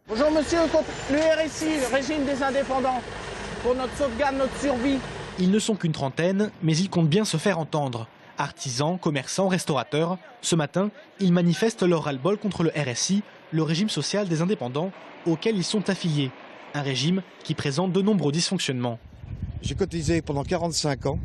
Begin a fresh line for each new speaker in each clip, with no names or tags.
Bonjour monsieur, contre le RSI, le régime des indépendants, pour notre sauvegarde, notre survie.
Ils ne sont qu'une trentaine, mais ils comptent bien se faire entendre. Artisans, commerçants, restaurateurs, ce matin, ils manifestent leur ras-le-bol contre le RSI, le régime social des indépendants, auquel ils sont affiliés. Un régime qui présente de nombreux dysfonctionnements.
J'ai cotisé pendant 45 ans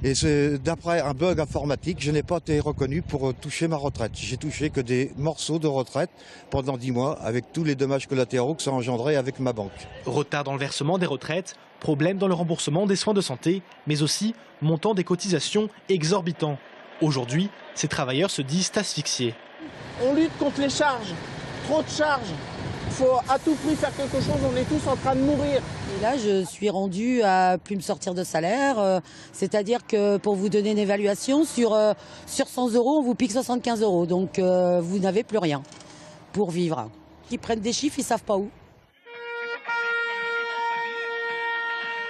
et d'après un bug informatique, je n'ai pas été reconnu pour toucher ma retraite. J'ai touché que des morceaux de retraite pendant 10 mois avec tous les dommages collatéraux que ça a engendré avec ma banque.
Retard dans le versement des retraites, problème dans le remboursement des soins de santé, mais aussi montant des cotisations exorbitant. Aujourd'hui, ces travailleurs se disent asphyxiés.
On lutte contre les charges, trop de charges. Il faut à tout prix faire quelque chose, on est tous en train de mourir.
Et là, je suis rendue à plus me sortir de salaire. C'est-à-dire que pour vous donner une évaluation, sur 100 euros, on vous pique 75 euros. Donc vous n'avez plus rien pour vivre. Ils prennent des chiffres, ils ne savent pas où.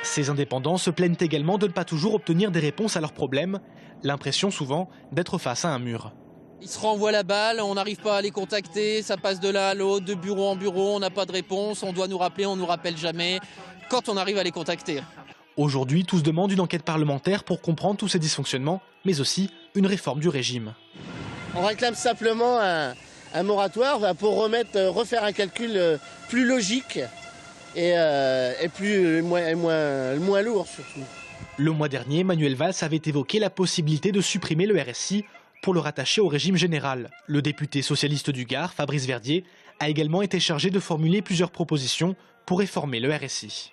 Ces indépendants se plaignent également de ne pas toujours obtenir des réponses à leurs problèmes. L'impression souvent d'être face à un mur.
Ils se renvoient la balle, on n'arrive pas à les contacter, ça passe de là à l'autre, de bureau en bureau, on n'a pas de réponse, on doit nous rappeler, on ne nous rappelle jamais, quand on arrive à les contacter.
Aujourd'hui, tous demandent une enquête parlementaire pour comprendre tous ces dysfonctionnements, mais aussi une réforme du régime.
On réclame simplement un moratoire pour refaire un calcul plus logique et moins lourd surtout.
Le mois dernier, Manuel Valls avait évoqué la possibilité de supprimer le RSI pour le rattacher au régime général. Le député socialiste du Gard, Fabrice Verdier, a également été chargé de formuler plusieurs propositions pour réformer le RSI.